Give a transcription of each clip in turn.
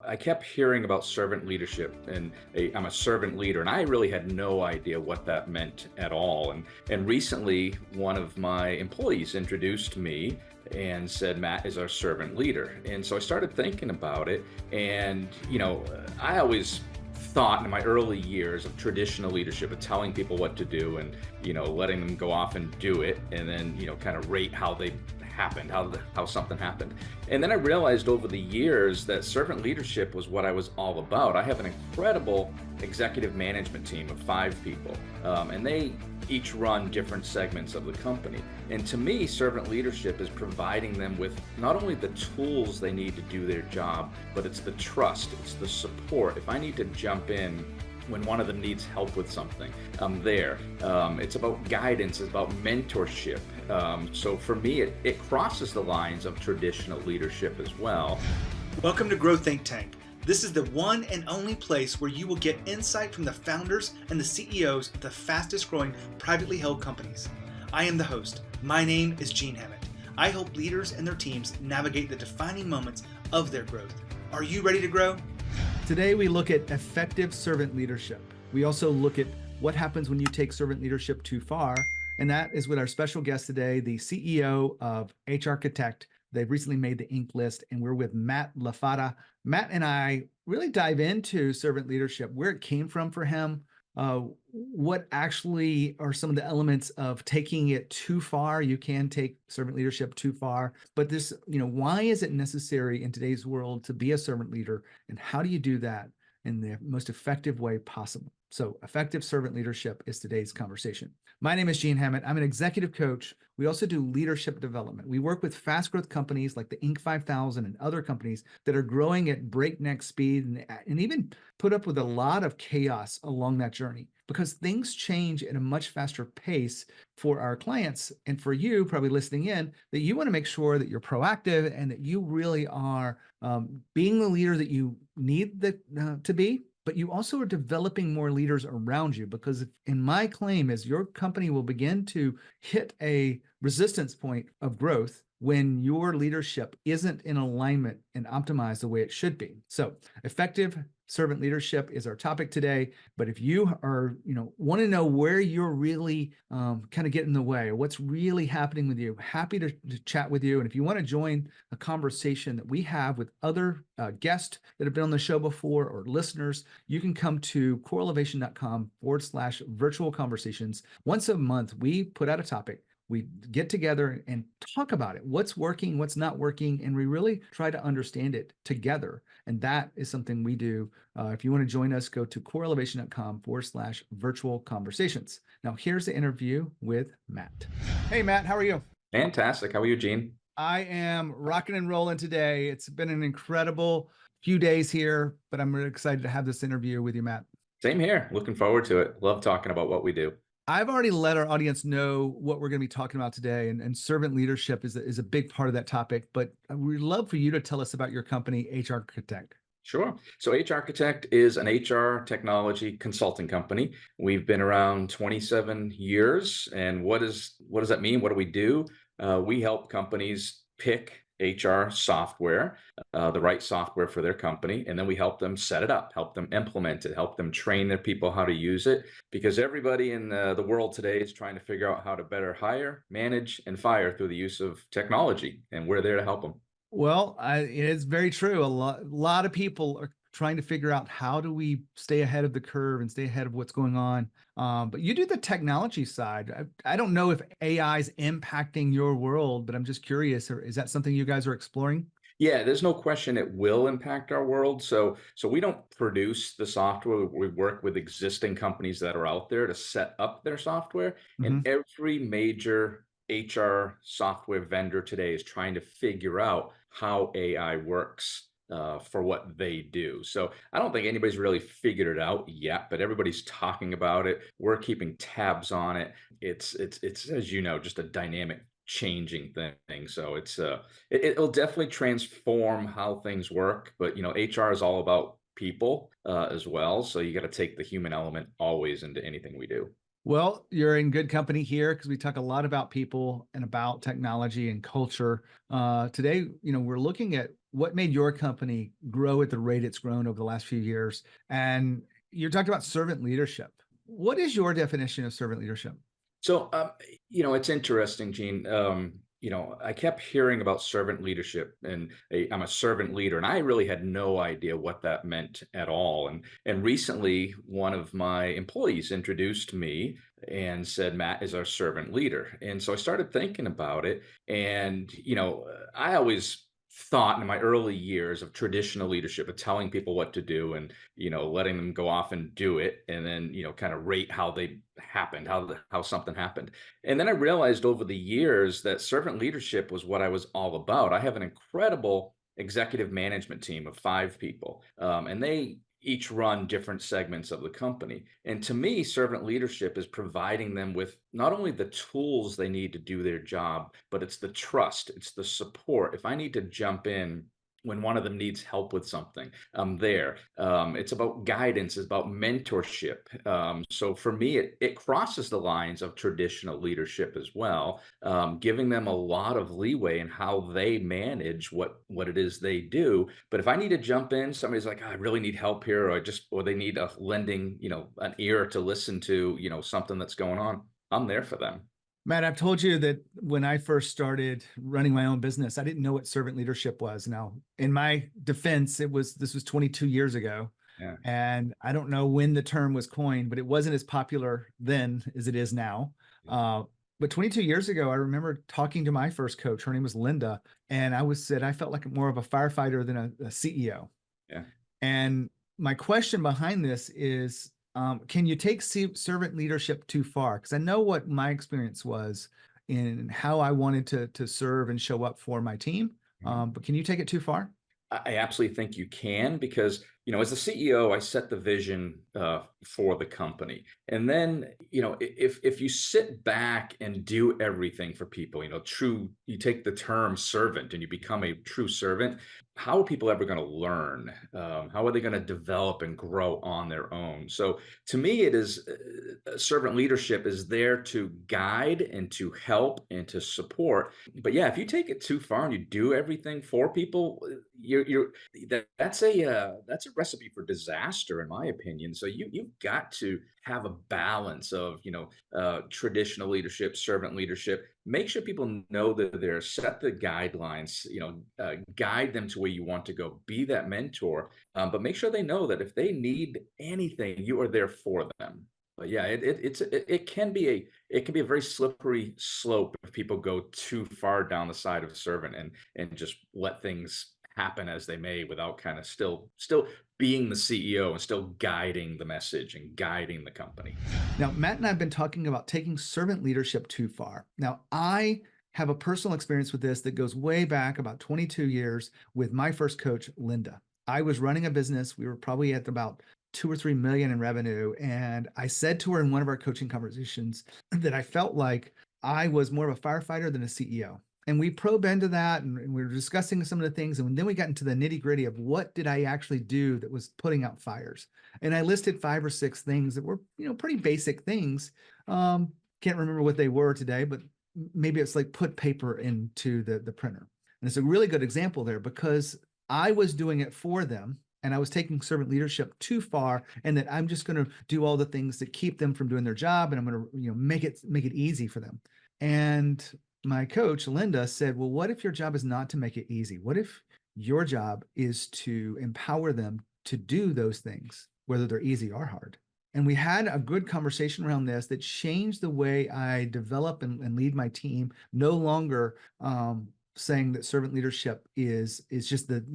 I kept hearing about servant leadership, and I'm a servant leader, and I really had no idea what that meant at all. And recently, one of my employees introduced me and said, Matt is our servant leader. And so I started thinking about it. And, I always thought in my early years of traditional leadership of telling people what to do and, letting them go off and do it, and then, kind of rate how they happened, how something happened. And then I realized over the years that servant leadership was what I was all about. I have an incredible executive management team of 5 people, and they each run different segments of the company. And to me, servant leadership is providing them with not only the tools they need to do their job, but it's the trust, it's the support. If I need to jump in when one of them needs help with something, I'm there. It's about guidance, it's about mentorship. So for me, it crosses the lines of traditional leadership as well. Welcome to Grow Think Tank. This is the one and only place where you will get insight from the founders and the CEOs of the fastest growing privately held companies. I am the host. My name is Gene Hammett. I help leaders and their teams navigate the defining moments of their growth. Are you ready to grow? Today, we look at effective servant leadership. We also look at what happens when you take servant leadership too far. And that is with our special guest today, the CEO of HRchitect. They've recently made the Inc. list, and we're with Matt Lafata. Matt and I really dive into servant leadership, where it came from for him, what actually are some of the elements of taking it too far. You can take servant leadership too far, but this, why is it necessary in today's world to be a servant leader, and how do you do that in the most effective way possible? So effective servant leadership is today's conversation. My name is Gene Hammett. I'm an executive coach. We also do leadership development. We work with fast growth companies like the Inc. 5000 and other companies that are growing at breakneck speed and even put up with a lot of chaos along that journey, because things change at a much faster pace for our clients and for you probably listening in, that you want to make sure that you're proactive and that you really are being the leader that you need to be. But you also are developing more leaders around you, because in my claim is your company will begin to hit a resistance point of growth when your leadership isn't in alignment and optimized the way it should be. So effective servant leadership is our topic today. But if you are, want to know where you're really kind of getting in the way, or what's really happening with you, happy to chat with you. And if you want to join a conversation that we have with other guests that have been on the show before, or listeners, you can come to corelevation.com/virtual conversations. Once a month, we put out a topic. We get together and talk about it. What's working, what's not working, and we really try to understand it together. And that is something we do. If you want to join us, go to corelevation.com/virtual conversations. Now, here's the interview with Matt. Hey, Matt, how are you? Fantastic. How are you, Gene? I am rocking and rolling today. It's been an incredible few days here, but I'm really excited to have this interview with you, Matt. Same here. Looking forward to it. Love talking about what we do. I've already let our audience know what we're going to be talking about today, and servant leadership is a big part of that topic, but we'd love for you to tell us about your company, HRchitect. Sure. So HRchitect is an HR technology consulting company. We've been around 27 years. And what does that mean? What do we do? We help companies pick HR software, the right software for their company, and then we help them set it up, help them implement it, help them train their people how to use it, because everybody in the world today is trying to figure out how to better hire, manage, and fire through the use of technology, and we're there to help them. Well, it is very true. A lot of people are trying to figure out, how do we stay ahead of the curve and stay ahead of what's going on. But you do the technology side. I don't know if AI is impacting your world, but I'm just curious, or is that something you guys are exploring? Yeah, there's no question it will impact our world. So we don't produce the software. We work with existing companies that are out there to set up their software. Mhm. And every major HR software vendor today is trying to figure out how AI works for what they do. So I don't think anybody's really figured it out yet, but everybody's talking about it. We're keeping tabs on it. It's as you know, just a dynamic changing thing. So it'll definitely transform how things work. But HR is all about people as well. So you got to take the human element always into anything we do. Well, you're in good company here, because we talk a lot about people and about technology and culture. Today, we're looking at what made your company grow at the rate it's grown over the last few years? And you talked about servant leadership. What is your definition of servant leadership? So, it's interesting, Gene. I kept hearing about servant leadership, and I'm a servant leader, and I really had no idea what that meant at all. And recently, one of my employees introduced me and said, "Matt is our servant leader." And so I started thinking about it, and I always thought in my early years of traditional leadership of telling people what to do and letting them go off and do it, and then kind of rate how they happened, how something happened. And then I realized over the years that servant leadership was what I was all about. I have an incredible executive management team of 5 people, and they each run different segments of the company. And to me, servant leadership is providing them with not only the tools they need to do their job, but it's the trust, it's the support. If I need to jump in when one of them needs help with something, I'm there. It's about guidance, it's about mentorship. So for me, it crosses the lines of traditional leadership as well, giving them a lot of leeway in how they manage what it is they do. But if I need to jump in, somebody's like, "Oh, I really need help here," or they need a lending, an ear to listen to, something that's going on. I'm there for them. Matt, I've told you that when I first started running my own business, I didn't know what servant leadership was. Now, in my defense, this was 22 years ago. Yeah. And I don't know when the term was coined, but it wasn't as popular then as it is now. But 22 years ago, I remember talking to my first coach. Her name was Linda. And I felt like more of a firefighter than a CEO. Yeah. And my question behind this is, can you take servant leadership too far? Because I know what my experience was in how I wanted to serve and show up for my team. Mhm. But can you take it too far? I absolutely think you can because, as the CEO, I set the vision for the company. And then, if you sit back and do everything for people, you take the term servant and you become a true servant, how are people ever going to learn? How are they going to develop and grow on their own? So to me, it is servant leadership is there to guide and to help and to support. But yeah, if you take it too far and you do everything for people, that's a recipe for disaster, in my opinion. So you've got to have a balance of traditional leadership, servant leadership. Make sure people know that they're set the guidelines. Guide them to where you want to go. Be that mentor, but make sure they know that if they need anything, you are there for them. But yeah, it can be a very slippery slope if people go too far down the side of servant and just let things happen as they may without kind of still being the CEO and still guiding the message and guiding the company. Now, Matt and I have been talking about taking servant leadership too far. Now, I have a personal experience with this that goes way back about 22 years with my first coach, Linda. I was running a business. We were probably at about 2 or 3 million in revenue. And I said to her in one of our coaching conversations that I felt like I was more of a firefighter than a CEO. And we probe into that and we were discussing some of the things. And then we got into the nitty gritty of what did I actually do that was putting out fires. And I listed 5 or 6 things that were, pretty basic things. Can't remember what they were today, but maybe it's like put paper into the printer. And it's a really good example there because I was doing it for them and I was taking servant leadership too far, and that I'm just going to do all the things that keep them from doing their job, and I'm going to, make it easy for them. And my coach, Linda, said, well, what if your job is not to make it easy? What if your job is to empower them to do those things, whether they're easy or hard? And we had a good conversation around this that changed the way I develop and lead my team. No longer saying that servant leadership is just that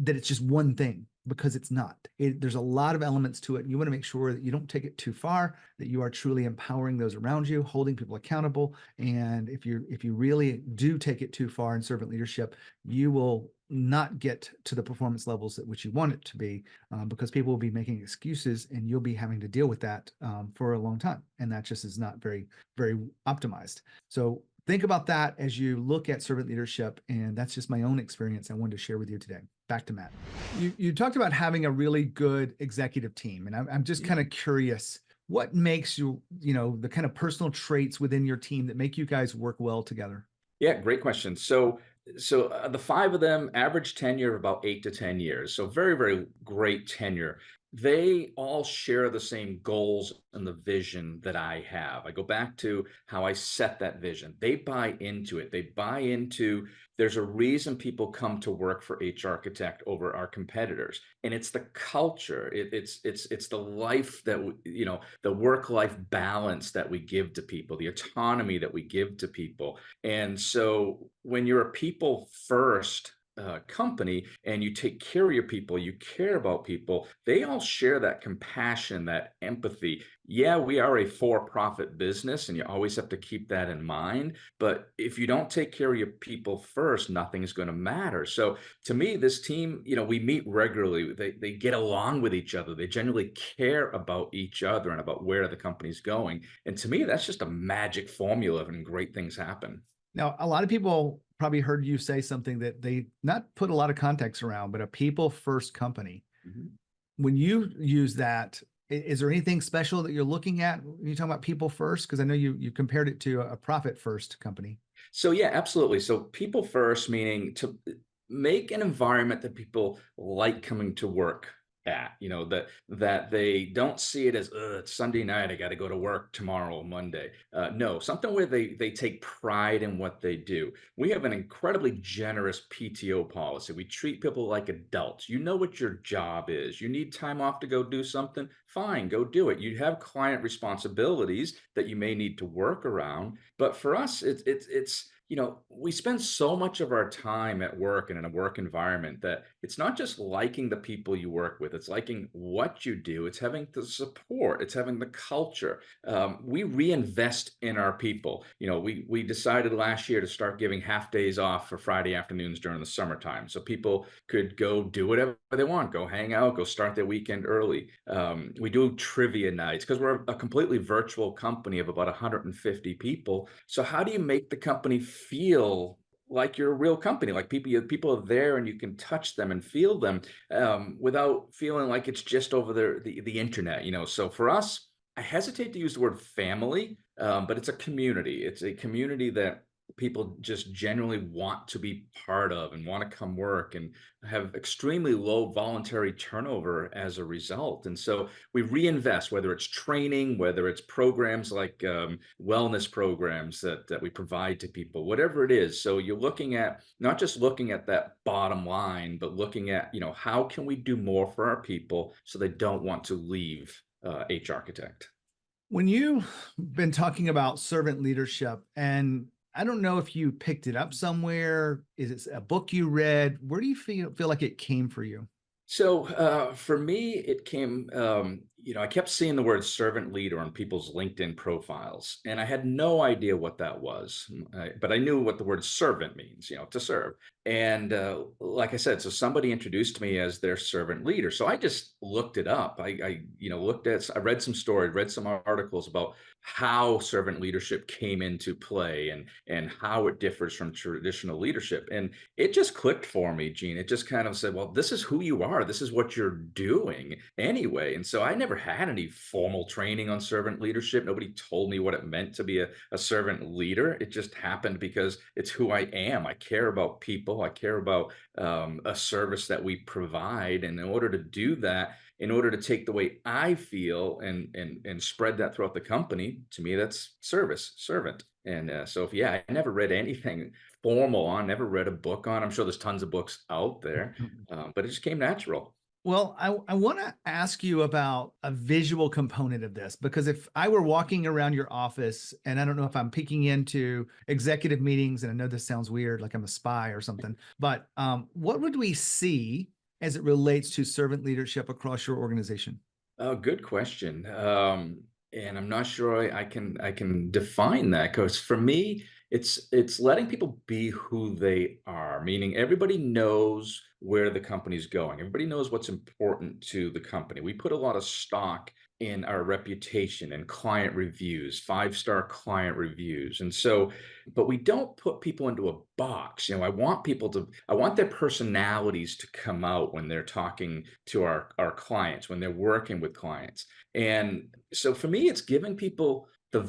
it's just one thing, because it's not. There's a lot of elements to it. You want to make sure that you don't take it too far, that you are truly empowering those around you, holding people accountable. And if you really do take it too far in servant leadership, you will not get to the performance levels at which you want it to be, because people will be making excuses and you'll be having to deal with that for a long time. And that just is not very, very optimized. So think about that as you look at servant leadership. And that's just my own experience I wanted to share with you today. Back to Matt. You talked about having a really good executive team. And I'm just kind of curious, what makes you, the kind of personal traits within your team that make you guys work well together? Yeah, great question. So The five of them average tenure of about 8 to 10 years. So very, very great tenure. They all share the same goals and the vision that I have. I go back to how I set that vision. They buy into it. They buy into there's a reason people come to work for HRchitect over our competitors, and it's the culture. It's the life that the work-life balance that we give to people, the autonomy that we give to people. And so when you're a people first company and you take care of your people, you care about people, they all share that compassion, that empathy. Yeah, we are a for profit business, and you always have to keep that in mind. But if you don't take care of your people first, nothing's going to matter. So to me, this team, we meet regularly. They get along with each other. They generally care about each other and about where the company's going. And to me, that's just a magic formula and great things happen. Now, a lot of people probably heard you say something that they not put a lot of context around, but a people first company. Mhm. When you use that, is there anything special that you're looking at when you talk about people first? Because I know you compared it to a profit first company. So yeah, absolutely. So people first, meaning to make an environment that people like coming to work at, that they don't see it as it's Sunday night, I got to go to work tomorrow, Monday. No, something where they take pride in what they do. We have an incredibly generous PTO policy. We treat people like adults. You know what your job is. You need time off to go do something, fine, go do it. You have client responsibilities that you may need to work around, but for us, we spend so much of our time at work and in a work environment that it's not just liking the people you work with, it's liking what you do, it's having the support, it's having the culture. We reinvest in our people. We decided last year to start giving half days off for Friday afternoons during the summertime so people could go do whatever they want, go hang out, go start their weekend early. We do trivia nights because we're a completely virtual company of about 150 people. So how do you make the company feel like you're a real company, like people are there and you can touch them and feel them, without feeling like it's just over the internet? So for us, I hesitate to use the word family, but it's a community. It's a community that people just generally want to be part of and want to come work, and have extremely low voluntary turnover as a result. And so we reinvest, whether it's training, whether it's programs like wellness programs that we provide to people, whatever it is. So you're looking at not just looking at that bottom line, but looking at, how can we do more for our people so they don't want to leave HRchitect. When you've been talking about servant leadership, and I don't know if you picked it up somewhere, is it a book you read? Where do you feel like it came for you? So for me, it came, I kept seeing the word servant leader on people's LinkedIn profiles, and I had no idea what that was. But I knew what the word servant means, to serve. And like I said, so somebody introduced me as their servant leader. So I just looked it up. I read some stories, read some articles about how servant leadership came into play, and how it differs from traditional leadership. And it just clicked for me, Gene. It just kind of said, well, this is who you are. This is what you're doing anyway. And so I never had any formal training on servant leadership. Nobody told me what it meant to be a servant leader. It just happened because it's who I am. I care about people. I care about a service that we provide. And in order to do that, in order to take the way I feel and spread that throughout the company, to me, that's service, servant. And so if, yeah, I never read anything formal on, never read a book on. I'm sure there's tons of books out there, but it just came natural. Well, I want to ask you about a visual component of this, because if I were walking around your office, and I don't know if I'm peeking into executive meetings, and I know this sounds weird, like I'm a spy or something, but what would we see as it relates to servant leadership across your organization? Oh, good question. And I'm not sure I can define that, because for me, it's letting people be who they are, meaning everybody knows where the company's going. Everybody knows what's important to the company. We put a lot of stock in our reputation and client reviews, five-star client reviews. And so, but we don't put people into a box. I want their personalities to come out when they're talking to our clients, when they're working with clients. And so for me, it's giving people Set the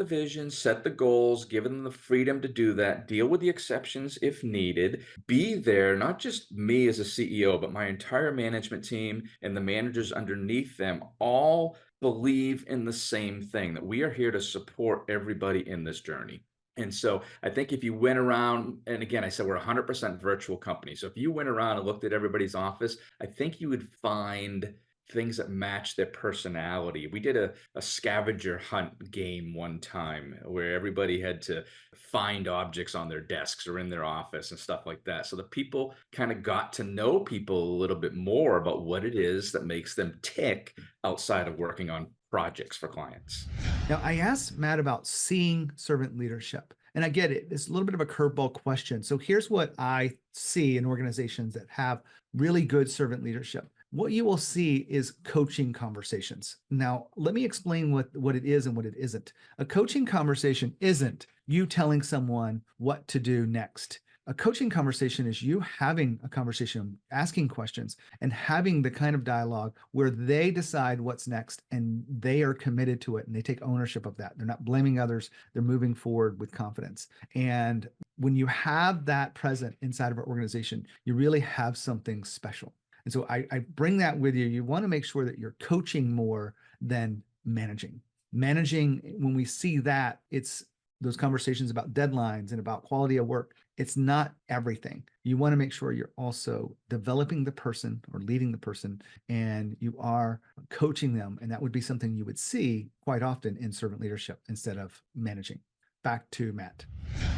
vision, set the goals, give them the freedom to do that, deal with the exceptions if needed, be there, not just me as a CEO, but my entire management team and the managers underneath them all believe in the same thing, that we are here to support everybody in this journey. And so I think if you went around, and again, I said we're a 100% virtual company. So if you went around and looked at everybody's office, I think you would find things that match their personality. We did a scavenger hunt game one time where everybody had to find objects on their desks or in their office and stuff like that. So the people kind of got to know people a little bit more about what it is that makes them tick outside of working on projects for clients. Now, I asked Matt about seeing servant leadership, and I get it. It's a little bit of a curveball question. So here's what I see in organizations that have really good servant leadership. What you will see is coaching conversations. Now, let me explain what it is and what it isn't. A coaching conversation isn't you telling someone what to do next. A coaching conversation is you having a conversation, asking questions, and having the kind of dialogue where they decide what's next and they are committed to it and they take ownership of that. They're not blaming others, they're moving forward with confidence. And when you have that present inside of an organization, you really have something special. And so I bring that with you. You want to make sure that you're coaching more than managing. Managing, when we see that, it's those conversations about deadlines and about quality of work. It's not everything. You want to make sure you're also developing the person or leading the person, and you are coaching them. And that would be something you would see quite often in servant leadership instead of managing. Back to Matt.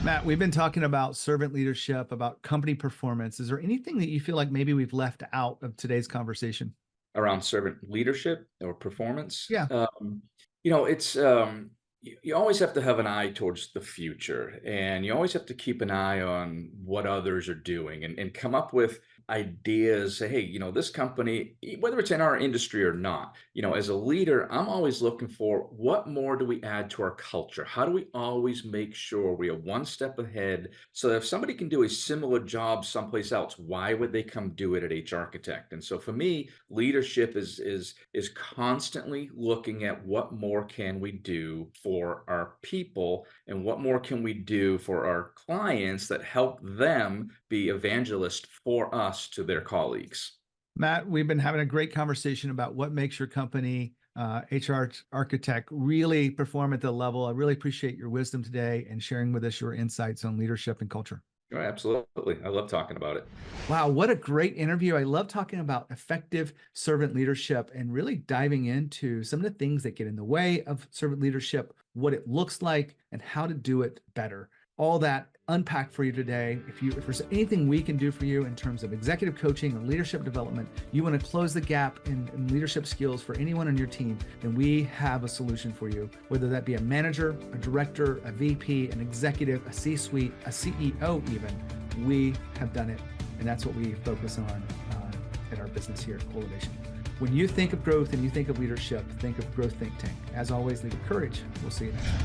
Matt, we've been talking about servant leadership, about company performance. Is there anything that you feel like maybe we've left out of today's conversation? Around servant leadership or performance, Yeah. it's you always have to have an eye towards the future, and you always have to keep an eye on what others are doing and come up with ideas. Say, hey, this company, whether it's in our industry or not, as a leader, I'm always looking for what more do we add to our culture? How do we always make sure we are one step ahead, so that if somebody can do a similar job someplace else, why would they come do it at HRchitect? And so for me, leadership is constantly looking at what more can we do for our people, and what more can we do for our clients that help them be evangelists for us to their colleagues. Matt, we've been having a great conversation about what makes your company, HRchitect, really perform at the level. I really appreciate your wisdom today and sharing with us your insights on leadership and culture. Oh, absolutely. I love talking about it. Wow, what a great interview. I love talking about effective servant leadership and really diving into some of the things that get in the way of servant leadership, what it looks like, and how to do it better. All that unpacked for you today. If there's anything we can do for you in terms of executive coaching or leadership development, you want to close the gap in leadership skills for anyone on your team, then we have a solution for you. Whether that be a manager, a director, a VP, an executive, a C-suite, a CEO even, we have done it. And that's what we focus on at our business here at Cultivation. When you think of growth and you think of leadership, think of Growth Think Tank. As always, lead with courage. We'll see you next time.